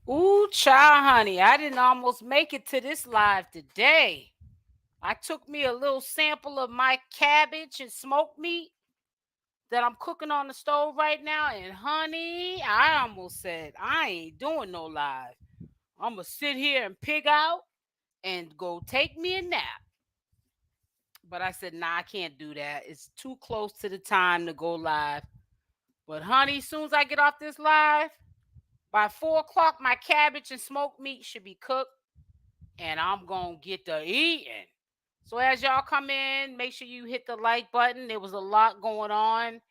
Ooh, child, honey, I didn't almost make it to this live today. I took me a little sample of my cabbage and smoked meat that I'm cooking on the stove right now, and honey, I almost said I ain't doing no live. I'm gonna sit here and pig out and go take me a nap. But I said, nah, I can't do that. It's too close to the time to go live. But honey, as soon as I get off this live, by 4 o'clock, my cabbage and smoked meat should be cooked, and I'm gonna get to eating. So as y'all come in, make sure you hit the like button. There was a lot going on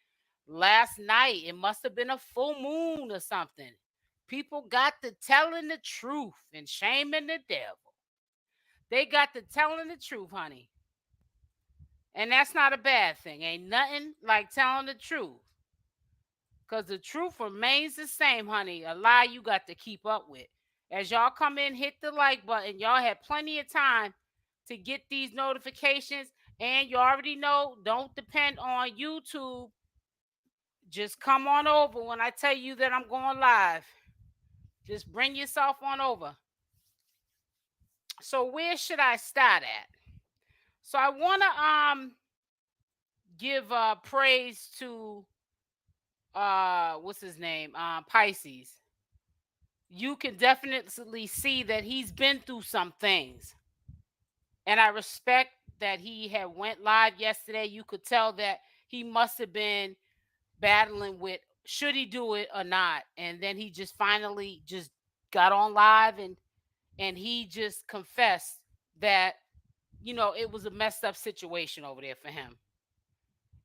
last night. It must have been a full moon or something. People got to telling the truth and shaming the devil. They got to telling the truth, honey. And that's not a bad thing. Ain't nothing like telling the truth. Because the truth remains the same, honey. A lie you got to keep up with. As y'all come in, hit the like button. Y'all had plenty of time to get these notifications. And you already know, don't depend on YouTube. Just come on over when I tell you that I'm going live. Just bring yourself on over. So where should I start at? So I want to give praise to what's his name? Pisces. You can definitely see that he's been through some things. And I respect that he had went live yesterday. You could tell that he must have been battling with should he do it or not. And then he just finally just got on live and he just confessed that it was a messed up situation over there for him.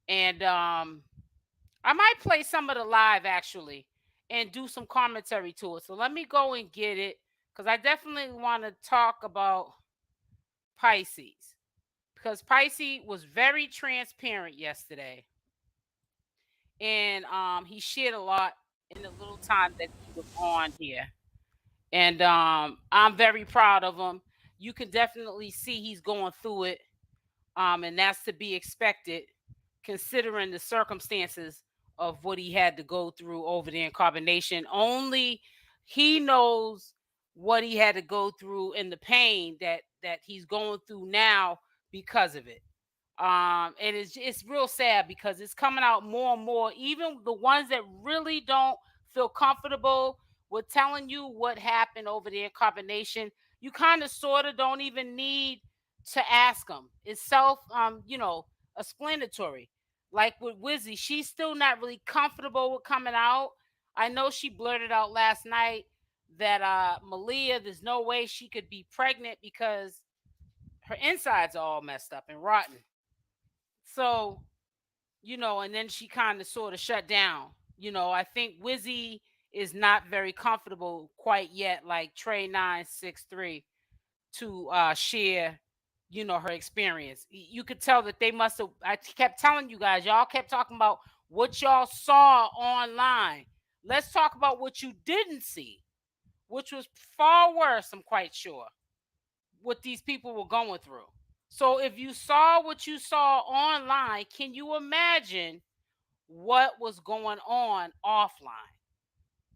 And I might play some of the live actually and do some commentary to it. So let me go and get it because I definitely want to talk about Pisces because Pisces was very transparent yesterday, and he shared a lot in the little time that he was on here, and I'm very proud of him. You can definitely see he's going through it, and that's to be expected considering the circumstances of what he had to go through over there in carbonation. Only he knows what he had to go through and the pain that he's going through now because of it. And it's real sad because it's coming out more and more. Even the ones that really don't feel comfortable with telling you what happened over there in carbonation, you kind of sort of don't even need to ask them. It's explanatory. Like with Wizzy, she's still not really comfortable with coming out. I know she blurted out last night that Malia, there's no way she could be pregnant because her insides are all messed up and rotten. So, and then she kind of sort of shut down. I think Wizzy is not very comfortable quite yet, like Trey963, to share, her experience. You could tell that they must have. I kept telling you guys, y'all kept talking about what y'all saw online. Let's talk about what you didn't see, which was far worse, I'm quite sure, what these people were going through. So if you saw what you saw online, can you imagine what was going on offline?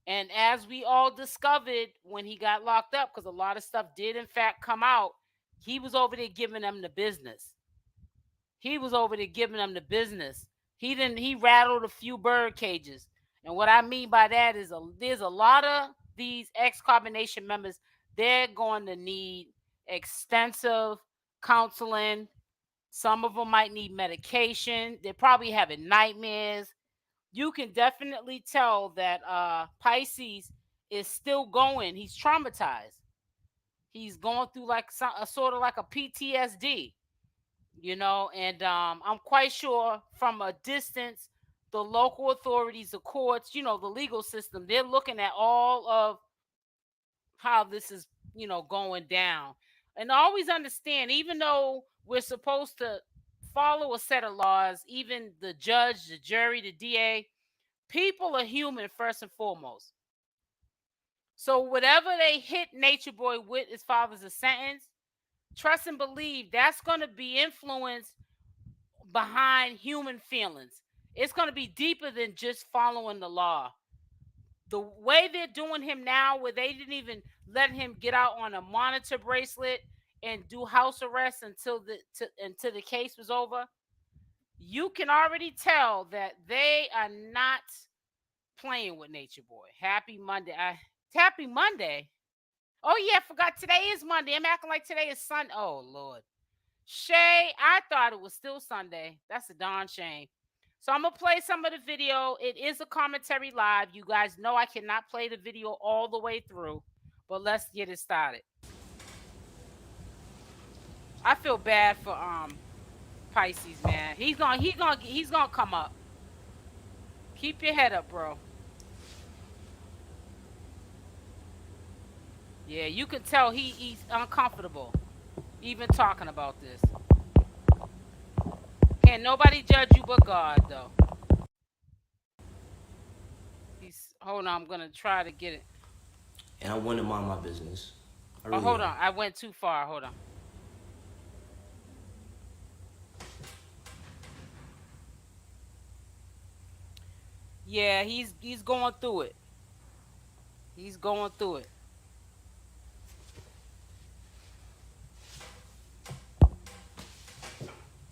And as we all discovered when he got locked up, because a lot of stuff did in fact come out, he was over there giving them the business. He was over there giving them the business. He rattled a few bird cages. And what I mean by that is there's a lot of these ex-carbonation members, they're going to need extensive counseling. Some of them might need medication. They're probably having nightmares. You can definitely tell that Pisces is still going. He's traumatized. He's going through like a sort of like a PTSD, and I'm quite sure from a distance, the local authorities, the courts, the legal system, they're looking at all of how this is, going down. And always understand, even though we're supposed to follow a set of laws, even the judge, the jury, the DA, people are human first and foremost. So whatever they hit Nature Boy with as far as a sentence, trust and believe that's going to be influenced behind human feelings. It's going to be deeper than just following the law. The way they're doing him now, where they didn't even let him get out on a monitor bracelet and do house arrest until the case was over, you can already tell that they are not playing with Nature Boy. Happy Monday. Happy Monday. Oh, yeah, I forgot today is Monday. I'm acting like today is Sunday. Oh, Lord. Shay, I thought it was still Sunday. That's a darn shame. So I'm going to play some of the video. It is a commentary live. You guys know I cannot play the video all the way through, but let's get it started. I feel bad for Pisces, man. He's gonna come up. Keep your head up, bro. Yeah, you can tell he's uncomfortable even talking about this. Can't nobody judge you but God, though. Hold on, I'm gonna try to get it. And I want to mind my business. Really hold on, I went too far. Hold on. Yeah, he's going through it. He's going through it.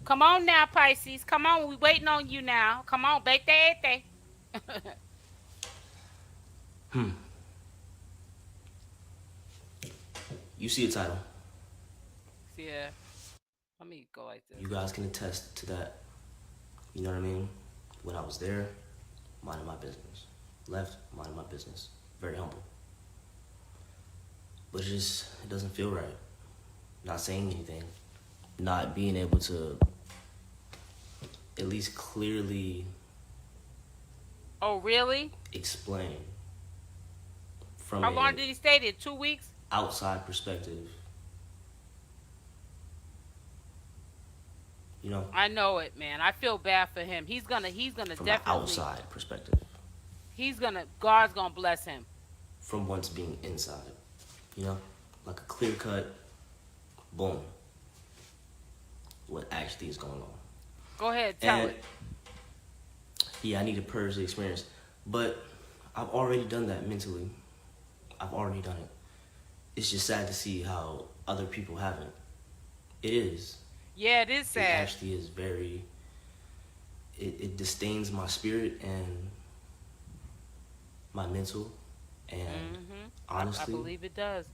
Come on now, Pisces. Come on, we waiting on you now. Come on, bete. You see a title. Yeah. Let me go like this. You guys can attest to that. You know what I mean? When I was there, minding my business. Left, minding my business. Very humble. But it doesn't feel right. Not saying anything. Not being able to at least clearly... Oh, really? Explain. From how long did he stay there? 2 weeks? Outside perspective. You know? I know it, man. I feel bad for him. He's gonna from definitely... From outside perspective. God's gonna bless him. From once being inside. You know? Like a clear cut, boom. What actually is going on. Go ahead, tell it. Yeah, I need to purge the experience. But I've already done that mentally. I've already done it. It's just sad to see how other people haven't. It is. Yeah, it is sad. It actually is very... It disdains my spirit and my mental. And honestly... I believe it does.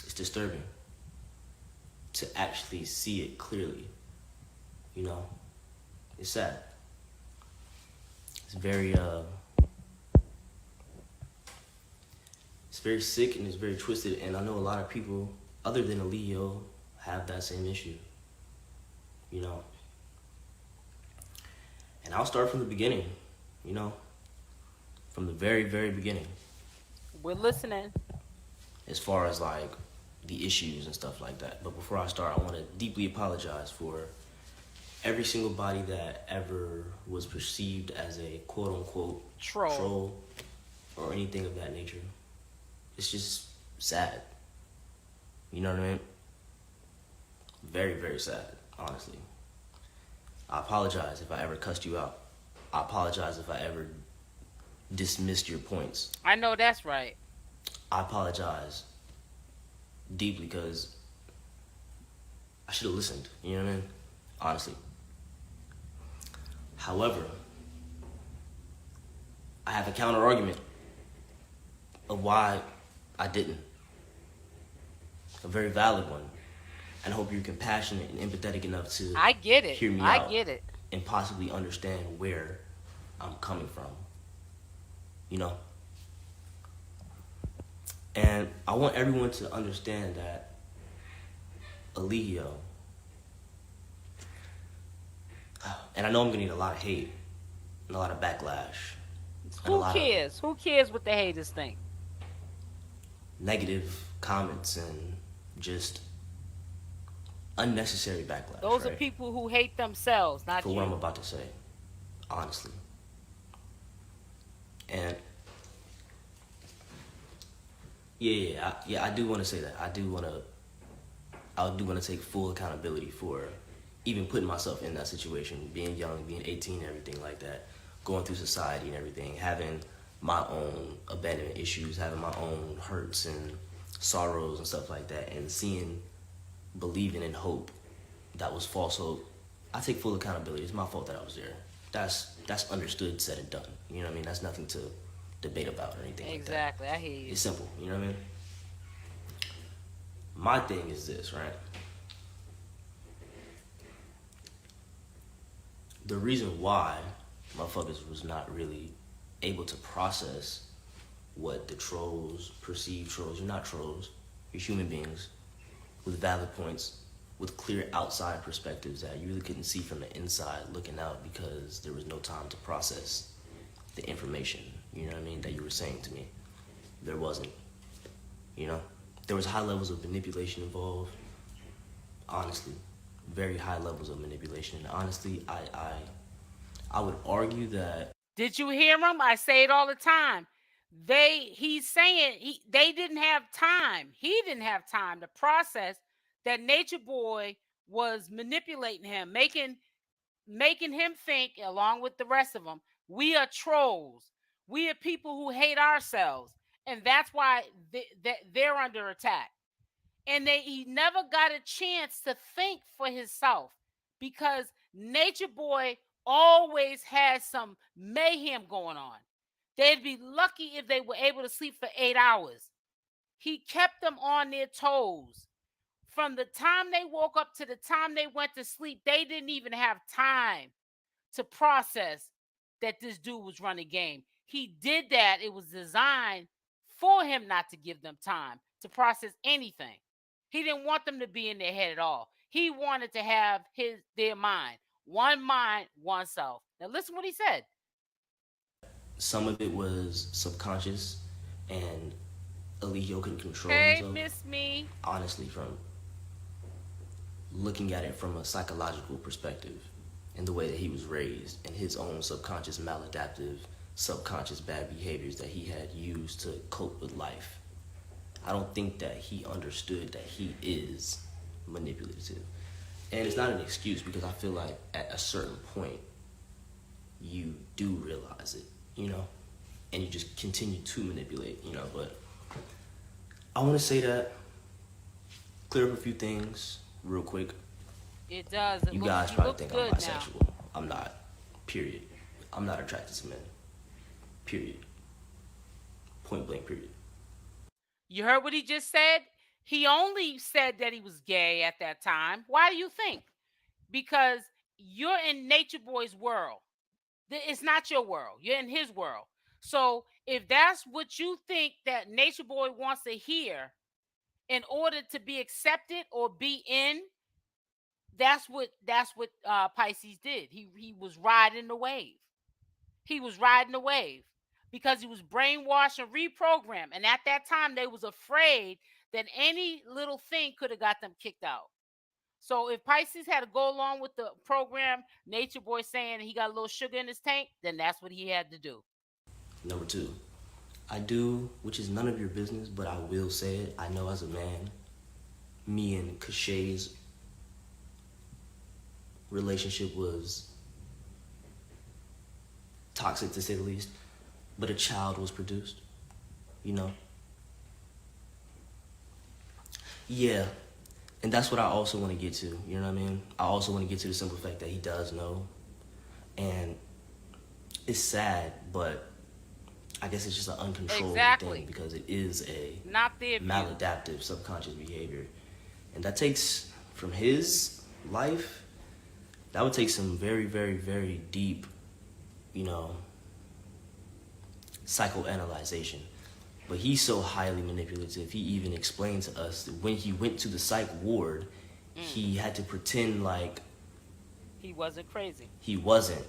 It's disturbing to actually see it clearly. You know? It's sad. It's very sick and it's very twisted, and I know a lot of people other than a Leo have that same issue. You know? And I'll start from the beginning, you know? From the very, very beginning. We're listening. As far as like the issues and stuff like that. But before I start, I want to deeply apologize for every single body that ever was perceived as a quote-unquote troll or anything of that nature. It's just sad. You know what I mean? Very, very sad, honestly. I apologize if I ever cussed you out. I apologize if I ever dismissed your points. I know that's right. I apologize deeply because I should have listened. You know what I mean? Honestly. However, I have a counter argument of why I didn't. A very valid one. And I hope you're compassionate and empathetic enough to hear me out. I get it. And possibly understand where I'm coming from. You know? And I want everyone to understand that a Leo, and I know I'm going to need a lot of hate and a lot of backlash. Who cares? Who cares what the haters think? Negative comments and just unnecessary backlash. Those are people who hate themselves, not you. For what I'm about to say, honestly. And I do want to say that. I do want to take full accountability for even putting myself in that situation, being young, being 18 and everything like that, going through society and everything, having my own abandonment issues, having my own hurts and sorrows and stuff like that, and believing in hope that was false hope. I take full accountability. It's my fault that I was there. That's understood, said and done. You know what I mean? That's nothing to debate about or anything like that. Exactly, I hear you. It's simple. You know what I mean? My thing is this, right? The reason why motherfuckers was not really able to process what the trolls, perceived trolls, you're not trolls, you're human beings with valid points, with clear outside perspectives that you really couldn't see from the inside looking out because there was no time to process the information, you know what I mean, that you were saying to me. There wasn't, you know? There was high levels of manipulation involved, honestly, very high levels of manipulation. And honestly, I would argue that. Did you hear him? I say it all the time. He's saying they didn't have time. He didn't have time to process that Natureboy was manipulating him, making him think, along with the rest of them, we are trolls. We are people who hate ourselves, and that's why they're under attack. And he never got a chance to think for himself because Natureboy always had some mayhem going on. They'd be lucky if they were able to sleep for 8 hours. He kept them on their toes. From the time they woke up to the time they went to sleep, they didn't even have time to process that this dude was running game. He did that. It was designed for him not to give them time to process anything. He didn't want them to be in their head at all. He wanted to have their mind. One mind, one self. Now listen what he said. Some of it was subconscious and Eligio couldn't control hey, himself. Miss Me. Honestly, from looking at it from a psychological perspective and the way that he was raised and his own subconscious maladaptive, subconscious bad behaviors that he had used to cope with life. I don't think that he understood that he is manipulative. And it's not an excuse because I feel like at a certain point, you do realize it, you know, and you just continue to manipulate, you know, but I want to say that, clear up a few things real quick. It does. You guys probably think I'm bisexual. Now. I'm not, period. I'm not attracted to men, period. Point blank, period. You heard what he just said? He only said that he was gay at that time. Why do you think? Because you're in Natureboy's world. It's not your world. You're in his world. So if that's what you think that Natureboy wants to hear in order to be accepted or be in, that's what Pisces did. He was riding the wave. He was riding the wave because he was brainwashed and reprogrammed. And at that time, they was afraid that any little thing could have got them kicked out. So if Pisces had to go along with the program, Natureboy saying he got a little sugar in his tank, then that's what he had to do. Number 2, I do, which is none of your business, but I will say it. I know as a man, me and 𝗪𝗪𝗪's relationship was toxic to say the least, but a child was produced, you know? Yeah, and that's what I also want to get to, you know what I mean? I also want to get to the simple fact that he does know, and it's sad, but I guess it's just an uncontrolled thing because it is a maladaptive subconscious behavior. And that takes, from his life, that would take some very, very, very deep, you know, psychoanalyzation. But he's so highly manipulative. He even explained to us that when he went to the psych ward, he had to pretend like he wasn't crazy. He wasn't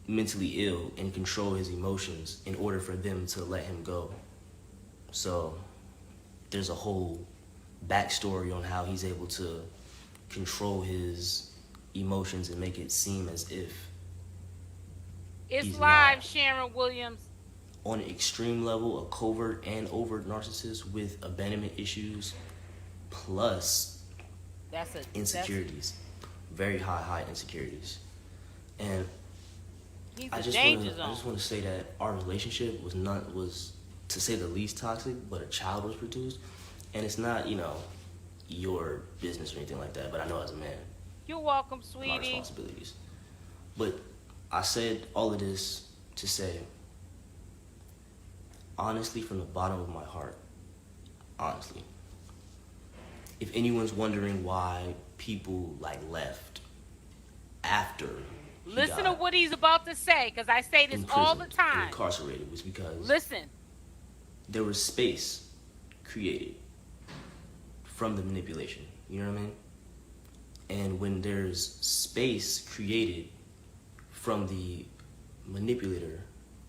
mentally ill and control his emotions in order for them to let him go. So there's a whole backstory on how he's able to control his emotions and make it seem as if it's live, Sharon Williams. On an extreme level, a covert and overt narcissist with abandonment issues, plus insecurities, very high insecurities. And He's a danger zone. I just want to say that our relationship was to say the least toxic, but a child was produced, and it's not, you know, your business or anything like that. But I know as a man, you're welcome, sweetie. My responsibilities. But I said all of this to say, honestly, from the bottom of my heart, honestly, if anyone's wondering why people like left after listen to what he's about to say, because I say this all the time. Incarcerated was because there was space created from the manipulation. You know what I mean? And when there's space created from the manipulator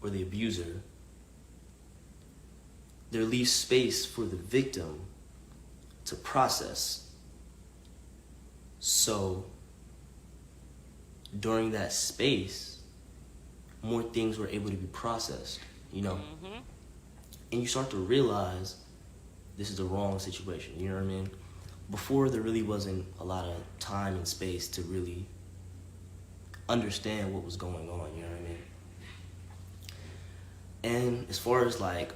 or the abuser, there leaves space for the victim to process. So during that space, more things were able to be processed, you know? Mm-hmm. And you start to realize this is the wrong situation, you know what I mean? Before, there really wasn't a lot of time and space to really understand what was going on, you know what I mean? And as far as like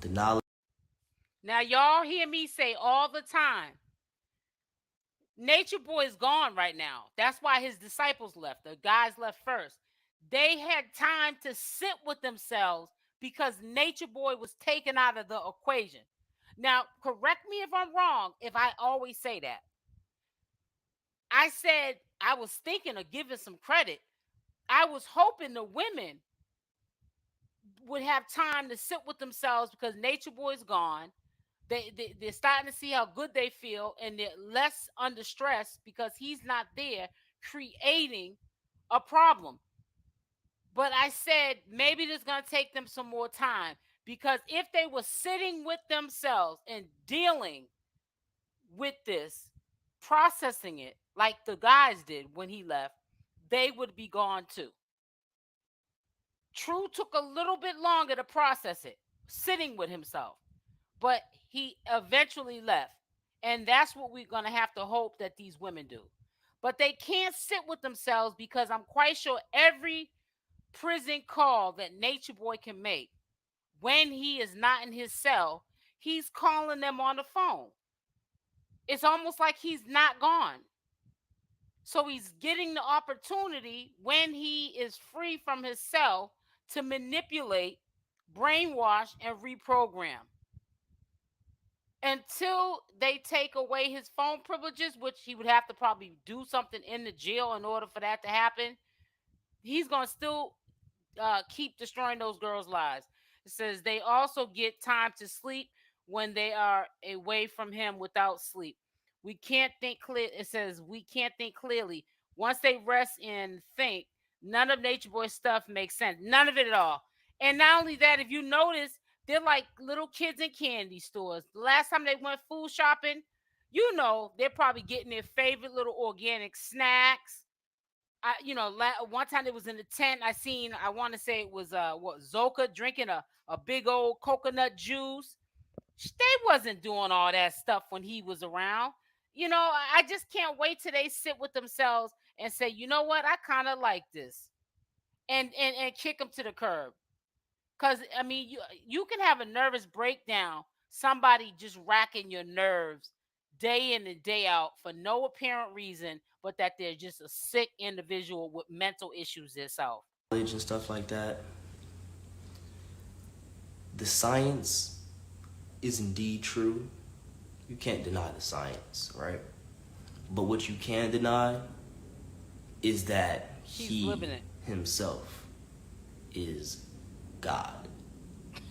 the knowledge. Now, y'all hear me say all the time, Natureboy is gone right now. That's why his disciples left. The guys left first. They had time to sit with themselves because Natureboy was taken out of the equation. Now, correct me if I'm wrong, if I always say that. I said I was thinking of giving some credit. I was hoping the women would have time to sit with themselves because Natureboy's gone. They're starting to see how good they feel, and they're less under stress because he's not there creating a problem. But I said maybe it's going to take them some more time, because if they were sitting with themselves and dealing with this, processing it like the guys did when he left, they would be gone too. True took a little bit longer to process it, sitting with himself, but he eventually left. And that's what we're going to have to hope that these women do. But they can't sit with themselves, because I'm quite sure every prison call that Natureboy can make when he is not in his cell, he's calling them on the phone. It's almost like he's not gone. So he's getting the opportunity when he is free from his cell to manipulate, brainwash, and reprogram. Until they take away his phone privileges, which he would have to probably do something in the jail in order for that to happen, he's going to still keep destroying those girls' lives. It says they also get time to sleep when they are away from him without sleep. We can't think clear. It says we can't think clearly. Once they rest and think, none of Natureboy's stuff makes sense. None of it at all. And not only that, if you notice, they're like little kids in candy stores. The last time they went food shopping, you know, they're probably getting their favorite little organic snacks. One time it was in the tent. I want to say it was Zoka drinking a big old coconut juice. They wasn't doing all that stuff when he was around. You know, I just can't wait till they sit with themselves and say, you know what, I kind of like this, and kick them to the curb. Because I mean, you can have a nervous breakdown, somebody just racking your nerves day in and day out for no apparent reason, but that they're just a sick individual with mental issues themselves. And stuff like that. The science is indeed true. You can't deny the science, right? But what you can deny is that he himself is God.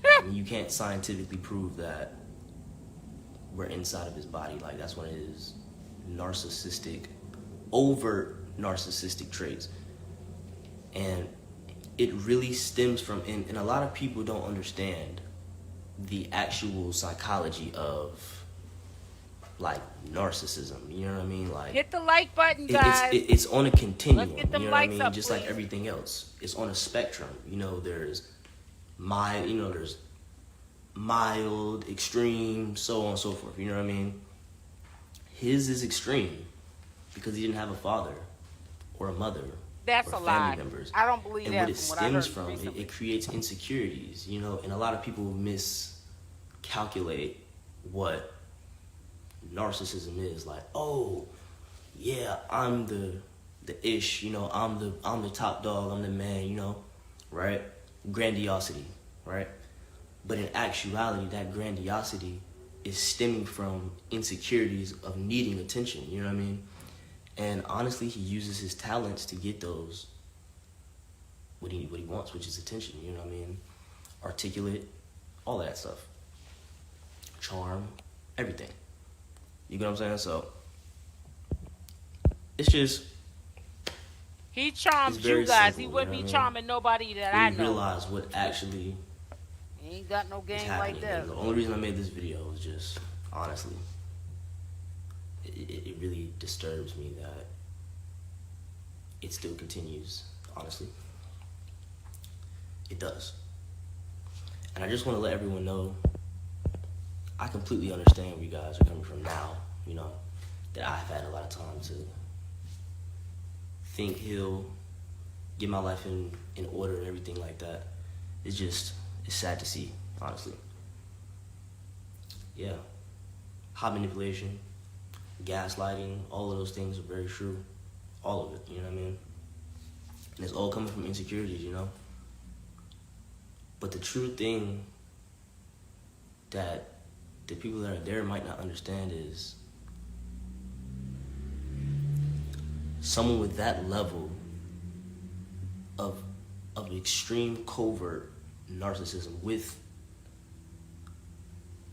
I mean, you can't scientifically prove that we're inside of his body. Like, that's one of his overt narcissistic traits. And it really stems from, and a lot of people don't understand the actual psychology of like narcissism. You know what I mean? Like, hit the like button, guys. It's on a continuum. Let's get them you know what I mean? up, just please. Like everything else, it's on a spectrum. You know, there's there's mild, extreme, so on and so forth. You know what I mean? His is extreme because he didn't have a father or a mother That's or a family lie. members. I don't believe And that what it from what I heard stems from, recently. it creates insecurities, you know, and a lot of people miscalculate what narcissism is. Like, oh, yeah, I'm the ish, you know, I'm the top dog, I'm the man, you know, right? Grandiosity, right? But in actuality, that grandiosity is stemming from insecurities of needing attention, you know what I mean? And honestly, he uses his talents to get those, what he wants, which is attention, you know what I mean? Articulate, all that stuff. Charm, everything. You get what I'm saying? So, it's just, He it's charms you very guys. simple, He you know wouldn't what be I mean? charming nobody that When I you know. realize what actually He ain't got no is game happening. like that. And the only reason I made this video was just, honestly, it really disturbs me that it still continues, honestly. It does. And I just want to let everyone know, I completely understand where you guys are coming from now, you know, that I've had a lot of time to think he'll get my life in order and everything like that. It's just, it's sad to see, honestly. Yeah. Hot manipulation, gaslighting, all of those things are very true. All of it, you know what I mean? And it's all coming from insecurities, you know? But the true thing that the people that are there might not understand is someone with that level of extreme covert narcissism with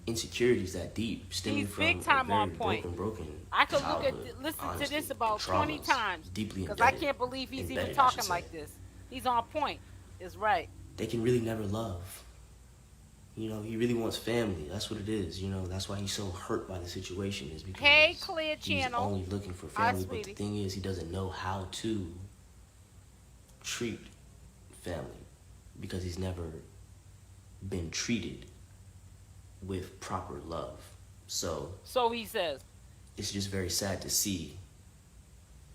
insecurities that deep, stemming He's from big time a very on point. broken I could look childhood, at, listen honestly, to this and about 20 traumas, times. deeply Because I embedded, can't believe he's even embedded, I should talking say. like this. He's on point. It's right. They can really never love. You know, he really wants family. That's what it is. You know, that's why he's so hurt by the situation, is because Hey, Clear he's Channel. only looking for Hi, family. But the sweetie. thing is, he doesn't know how to treat family because he's never been treated with proper love. So He says. it's just very sad to see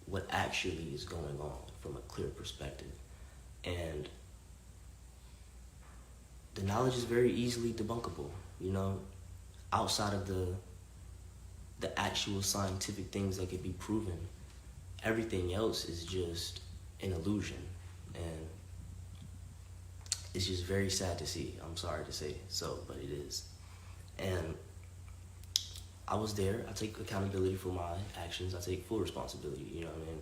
what actually is going on from a clear perspective. And the knowledge is very easily debunkable, you know, outside of the actual scientific things that could be proven. Everything else is just an illusion, and it's just very sad to see. I'm sorry to say so, but it is. And I was there. I take accountability for my actions. I take full responsibility, you know what I mean?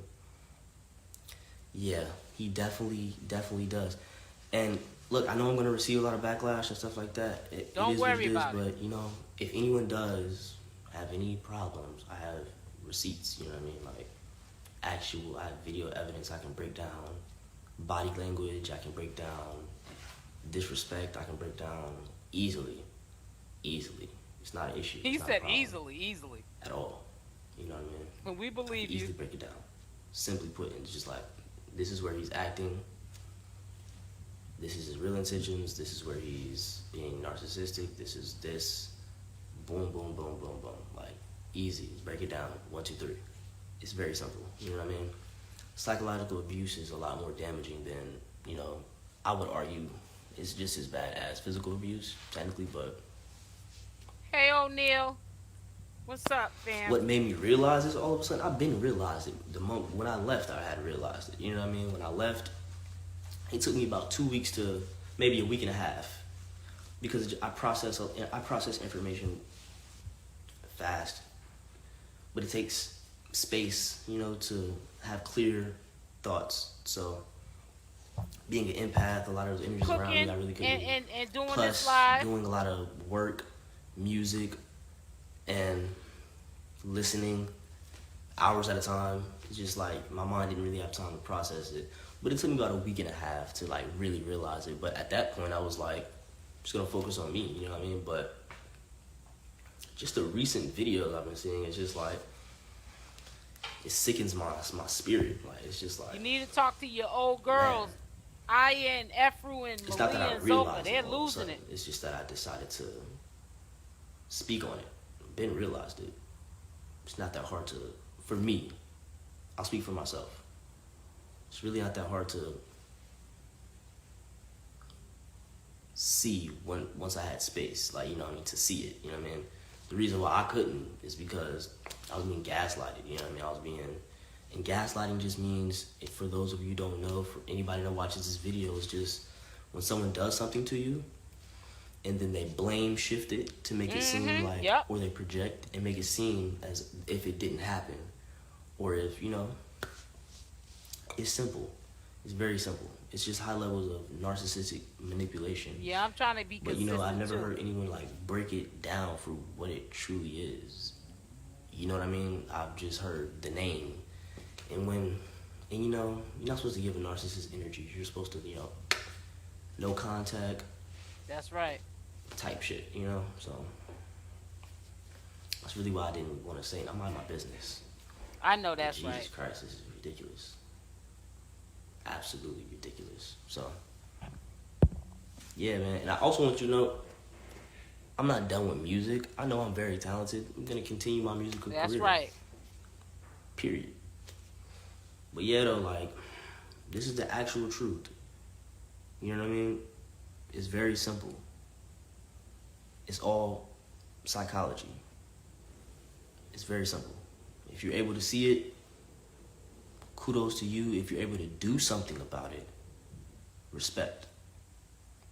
Yeah, he definitely does. And look, I know I'm going to receive a lot of backlash and stuff like that. Don't worry about it. But, you know, if anyone does have any problems, I have receipts, you know what I mean? Like, I have video evidence I can break down. Body language, I can break down. Disrespect, I can break down easily. It's not an issue. He It's not a said problem easily. at all. You know what I mean? When we I believe can easily you. break it down. Simply put, it's just like, this is where he's acting. This is his real intentions. This is where he's being narcissistic. This is this. Boom, boom, boom, boom, boom. Like, easy. Break it down. 1, 2, 3. It's very simple. You know what I mean? Psychological abuse is a lot more damaging than, you know, I would argue it's just as bad as physical abuse, technically, but Hey, O'Neal. What's up, fam? what made me realize this all of a sudden, I've been realized it. The moment when I left, I had realized it. You know what I mean? When I left, it took me about 2 weeks to maybe a week and a half, because I process information fast, but it takes space, you know, to have clear thoughts. So being an empath, a lot of those energies around me, I really couldn't. And doing Plus, this live. doing a lot of work, music, and listening hours at a time. It's just like my mind didn't really have time to process it. But it took me about a week and a half to like really realize it. But at that point, I was like, just gonna focus on me. You know what I mean? But just the recent videos I've been seeing, it's just like, it sickens my spirit. Like, it's just like, You need to talk to your old girls. Man. Aya and Efru and It's not that Malia I and Zoka. realized They're it all of a losing sudden. it. It's just that I decided to speak on it. Been realized it. It's not that hard to, for me. I'll speak for myself. It's really not that hard to see when once I had space, like, you know what I mean, to see it, you know what I mean. The reason why I couldn't is because I was being gaslighted, you know what I mean. And gaslighting just means, for those of you who don't know, for anybody that watches this video, is just when someone does something to you and then they blame shift it to make it seem like, Yep. or they project and make it seem as if it didn't happen, or if, you know, it's simple. It's very simple. It's just high levels of narcissistic manipulation. Yeah, I'm trying to be But you consistent know, I've never too. heard anyone like break it down for what it truly is. You know what I mean? I've just heard the name. And you know, you're not supposed to give a narcissist energy. You're supposed to, you know, no contact That's right. type shit, you know? So that's really why I didn't want to say it. I'm out of my business. I know that's Jesus right. Christ, this is ridiculous. Absolutely ridiculous. So yeah, man. And I also want you to know, I'm not done with music. I know I'm very talented. I'm gonna continue my musical career. That's right. Period. But yeah, though, like, this is the actual truth. You know what I mean? It's very simple. It's all psychology. It's very simple. If you're able to see it, kudos to you. If you're able to do something about it, respect.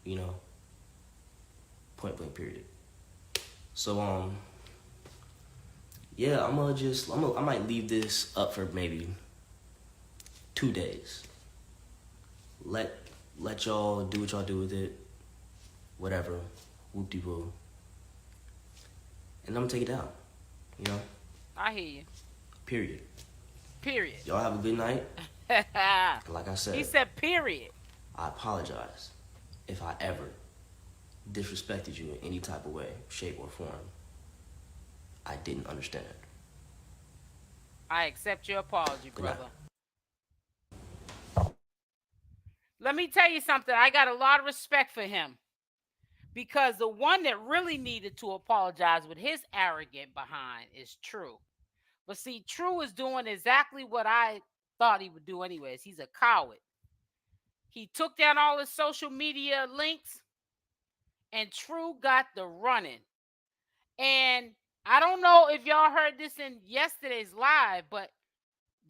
You know? Point blank, period. So, yeah, I might leave this up for maybe 2 days. Let y'all do what y'all do with it. Whatever. Whoop-de-woo. And I'm gonna take it down. You know? I hear you. Period. Period. Y'all have a good night. Like I said, He said period. I apologize if I ever disrespected you in any type of way, shape, or form. I didn't understand. I accept your apology, Good night. brother. Let me tell you something. I got a lot of respect for him because the one that really needed to apologize with his arrogant behind is True. But see, True is doing exactly what I thought he would do anyways. He's a coward. He took down all his social media links and True got the running. And I don't know if y'all heard this in yesterday's live, but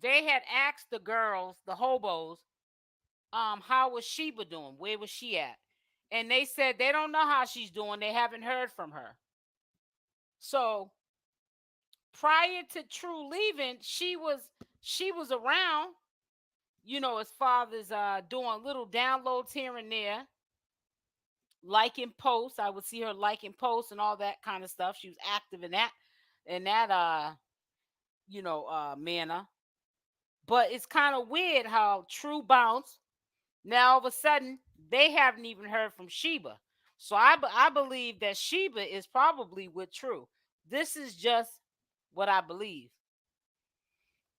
they had asked the girls, the hobos, how was Sheba doing? Where was she at? And they said they don't know how she's doing. They haven't heard from her. So prior to True leaving, she was around, you know, as father's doing little downloads here and there, liking posts. I would see her liking posts and all that kind of stuff. She was active in that manner. But it's kind of weird how True bounced. Now all of a sudden they haven't even heard from Sheba. So I believe that Sheba is probably with True. This is just what I believe.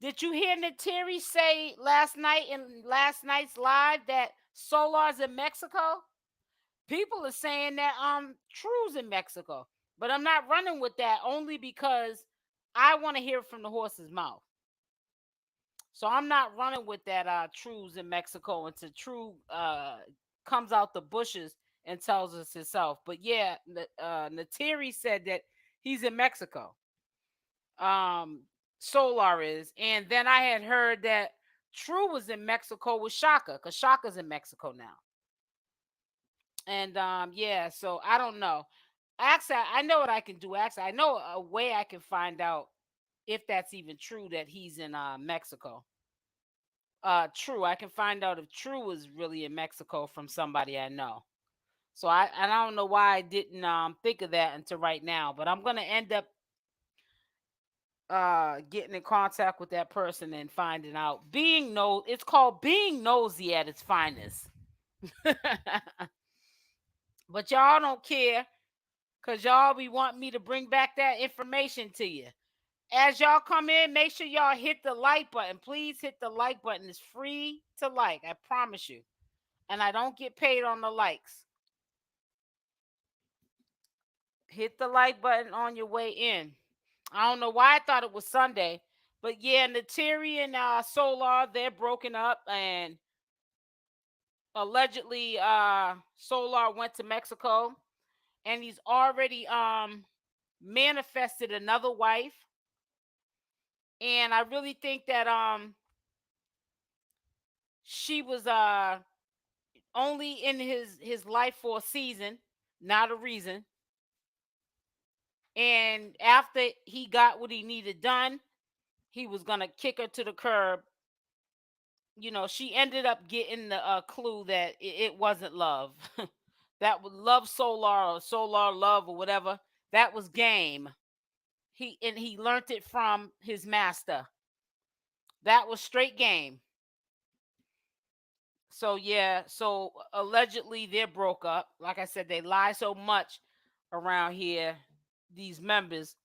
Did you hear Nateri say last night in last night's live that Solar's in Mexico? People are saying that True's in Mexico, but I'm not running with that only because I want to hear it from the horse's mouth. So I'm not running with that True's in Mexico until True comes out the bushes and tells us himself. But yeah, Nateri said that he's in Mexico. Solar is, and then I had heard that True was in Mexico with Shaka, because Shaka's in Mexico now. And yeah, so I don't know. Actually, I know what I can do. Actually, I know a way I can find out if that's even true that he's in Mexico. True, I can find out if True is really in Mexico from somebody I know. So I don't know why I didn't think of that until right now, but I'm gonna end up getting in contact with that person and finding out. It's called being nosy at its finest. But y'all don't care because y'all be wanting me to bring back that information to you. As y'all come in, make sure y'all hit the like button. Please hit the like button. It's free to like, I promise you. And I don't get paid on the likes. Hit the like button on your way in. I don't know why I thought it was Sunday, But yeah, Nateri and Solar, they're broken up, and allegedly Solar went to Mexico, and he's already manifested another wife. And I really think that she was only in his life for a season, not a reason. And after he got what he needed done, he was gonna kick her to the curb. She ended up getting the clue that it wasn't love. That was love Solar, or Solar love, or whatever. That was game. He learned it from his master. That was straight game. So yeah, so allegedly they're broke up. Like I said, they lie so much around here, these members.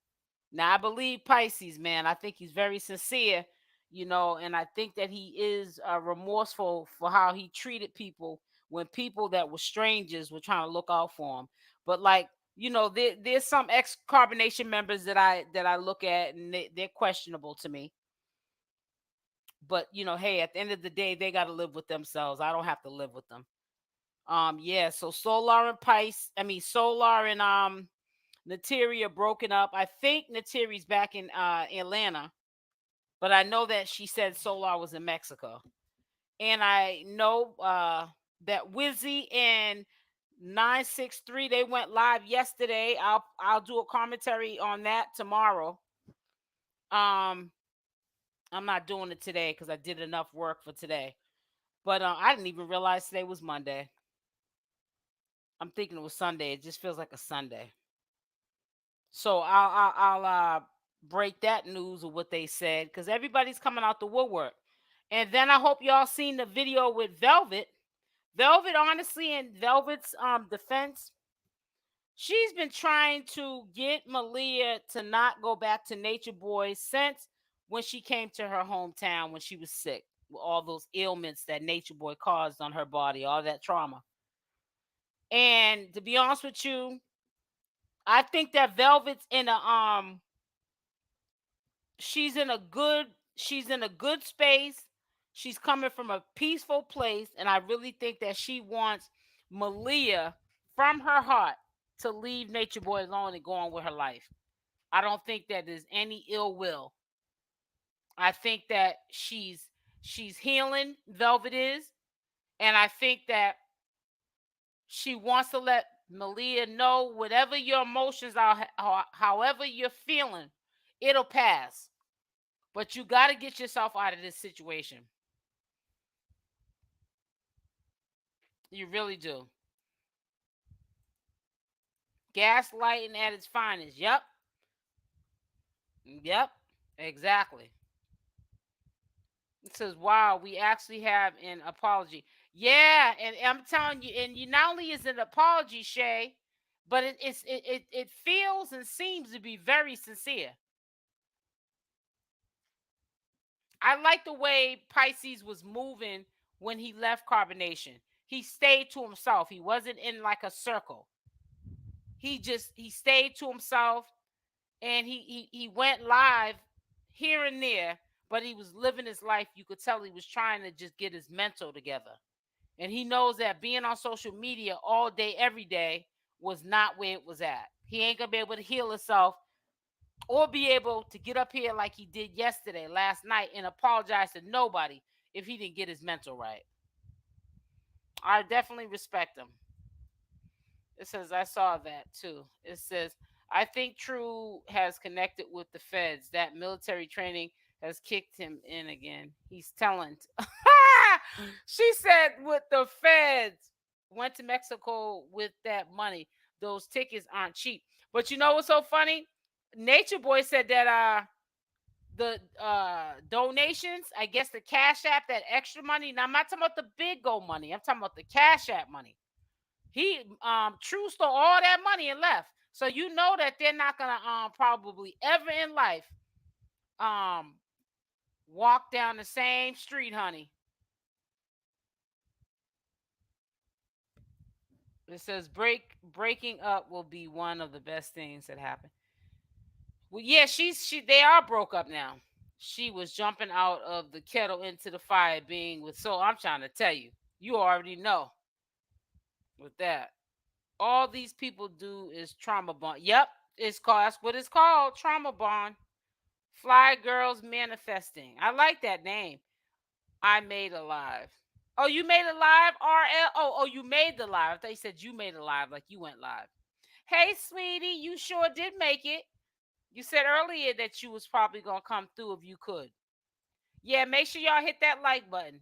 Now I believe Pisces, man. I think he's very sincere, and I think that he is remorseful for how he treated people when people that were strangers were trying to look out for him. But like, there's some ex carbonation members that I look at, and they're questionable to me. But hey, at the end of the day, they got to live with themselves. I don't have to live with them. Yeah. So Solar and Solar and Nateri are broken up. I think Nateri's back in Atlanta, but I know that she said Solar was in Mexico, and I know that Wizzy and 963 they went live yesterday. I'll do a commentary on that tomorrow. Um, I'm not doing it today because I did enough work for today. But I didn't even realize today was Monday. I'm thinking it was Sunday. It just feels like a Sunday. So I'll break that news of what they said because everybody's coming out the woodwork. And then I hope y'all seen the video with Velvet. Velvet, honestly, in Velvet's defense, she's been trying to get Malia to not go back to Nature Boy since when she came to her hometown when she was sick with all those ailments that Nature Boy caused on her body, all that trauma. And to be honest with you, I think that Velvet's in a she's in a good space. She's coming from a peaceful place, and I really think that she wants Malia from her heart to leave Nature Boy alone and go on with her life. I don't think that there's any ill will. I think that she's healing. Velvet is, and I think that she wants to let Malia know whatever your emotions are, however you're feeling, it'll pass. But you got to get yourself out of this situation. You really do. Gaslighting at its finest. Yep. Yep. Exactly. It says, wow, we actually have an apology. Yeah, and I'm telling you, and you not only is it an apology, Shay, but it feels and seems to be very sincere. I like the way Pisces was moving when he left carbonation. He stayed to himself. He wasn't in like a circle. He stayed to himself, and he went live here and there, but he was living his life. You could tell he was trying to just get his mental together. And he knows that being on social media all day, every day was not where it was at. He ain't gonna be able to heal himself or be able to get up here like he did yesterday, last night, and apologize to nobody if he didn't get his mental right. I definitely respect him. It says, I saw that too. It says, I think True has connected with the feds. That military training has kicked him in again. He's talent. She said, with the feds. Went to Mexico with that money. Those tickets aren't cheap. But you know what's so funny? Nature Boy said that the donations, I guess the Cash App, that extra money. Now I'm not talking about the big gold money. I'm talking about the Cash App money. He True stole all that money and left. So you know that they're not gonna probably ever in life um walk down the same street, honey. It says breaking up will be one of the best things that happen. Well, yeah, they are broke up now. She was jumping out of the kettle into the fire being with soul. I'm trying to tell you, you already know with that. All these people do is trauma bond. Yep, it's called, that's what it's called, trauma bond. Fly girls manifesting. I like that name. I made alive. Oh, you made it live? RL. Oh, you made the live. I thought you said you made it live, like you went live. Hey, sweetie, you sure did make it. You said earlier that you was probably gonna come through if you could. Yeah, make sure y'all hit that like button.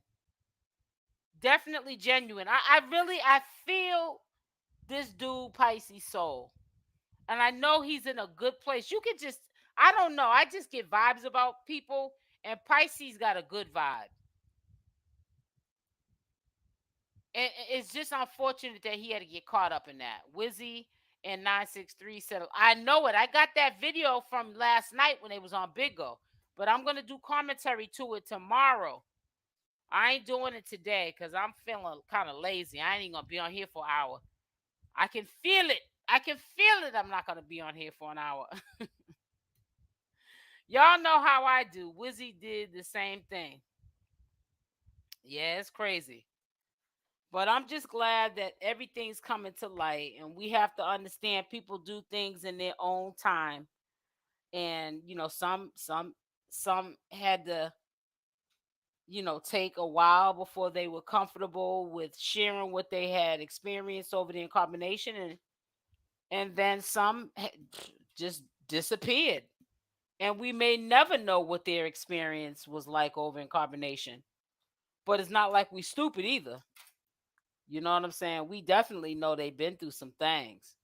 Definitely genuine. I feel this dude Pisces soul. And I know he's in a good place. You can just, I don't know. I just get vibes about people, and Pisces got a good vibe. And it's just unfortunate that he had to get caught up in that. Wizzy and 963 said, I know it. I got that video from last night when they was on Big Go. But I'm gonna do commentary to it tomorrow. I ain't doing it today because I'm feeling kind of lazy. I ain't even gonna be on here for an hour. I can feel it. I can feel it. I'm not gonna be on here for an hour. Y'all know how I do. Wizzy did the same thing. Yeah, it's crazy. But I'm just glad that everything's coming to light, and we have to understand people do things in their own time. And some had to take a while before they were comfortable with sharing what they had experienced over the incarnation, and then some just disappeared, and we may never know what their experience was like over incarnation. But it's not like we stupid either. You know what I'm saying? We definitely know they've been through some things.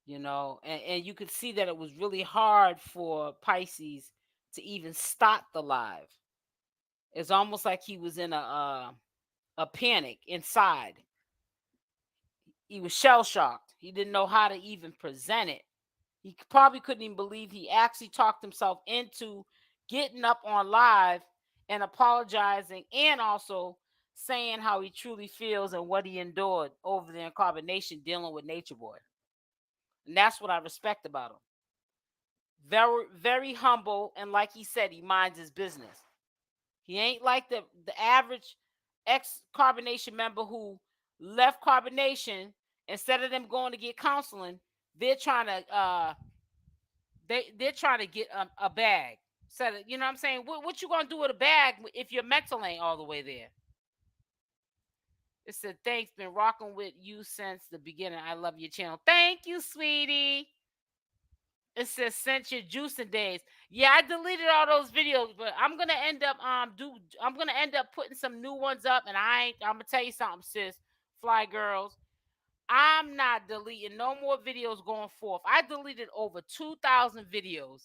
And you could see that it was really hard for Pisces to even stop the live. It's almost like he was in a panic inside. He was shell shocked. He didn't know how to even present it. He probably couldn't even believe he actually talked himself into getting up on live and apologizing, and also saying how he truly feels and what he endured over the incarnation dealing with Natureboy. And that's what I respect about him. Very, very humble, and like he said, he minds his business. He ain't like the average ex-carbonation member who left carbonation. Instead of them going to get counseling, they're trying to they're trying to get a bag. So you know what I'm saying? What you gonna do with a bag if your mental ain't all the way there? It said, thanks, been rocking with you since the beginning. I love your channel. Thank you, sweetie. It says since your juicing days. Yeah, I deleted all those videos, but I'm gonna end up putting some new ones up, and I'm gonna tell you something, sis, fly girls. I'm not deleting no more videos going forth. I deleted over 2,000 videos.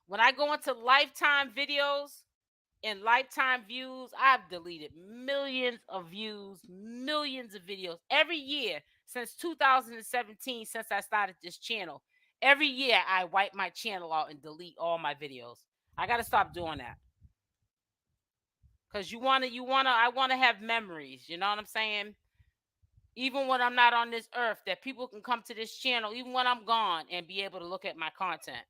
When I go into lifetime videos and lifetime views, I've deleted millions of views, millions of videos every year since 2017, since I started this channel. Every year I wipe my channel out and delete all my videos. I got to stop doing that. Cuz I want to have memories, you know what I'm saying? Even when I'm not on this earth, that people can come to this channel even when I'm gone and be able to look at my content.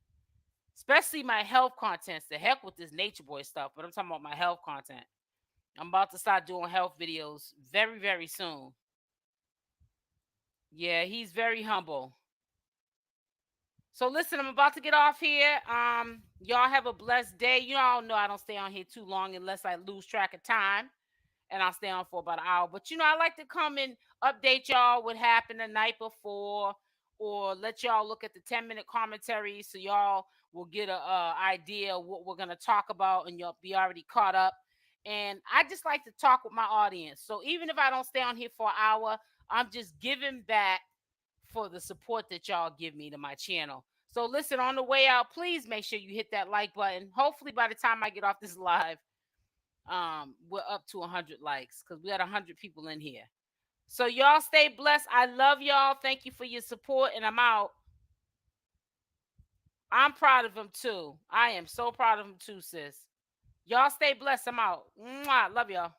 Especially my health contents. The heck with this Natureboy stuff, but I'm talking about my health content. I'm about to start doing health videos very, very soon. Yeah, he's very humble. So listen, I'm about to get off here. Y'all have a blessed day. You all know I don't stay on here too long unless I lose track of time, and I'll stay on for about an hour. But I like to come and update y'all what happened the night before, or let y'all look at the 10-minute commentary so y'all will get a idea of what we're gonna talk about, and you'll be already caught up. And I just like to talk with my audience. So even if I don't stay on here for an hour, I'm just giving back for the support that y'all give me to my channel. So listen, on the way out, please make sure you hit that like button. Hopefully by the time I get off this live, we're up to 100 likes, because we got 100 people in here. So y'all stay blessed. I love y'all. Thank you for your support, and I'm out. I'm proud of him too. I am so proud of him too, sis. Y'all stay blessed. I'm out. Mwah. Love y'all.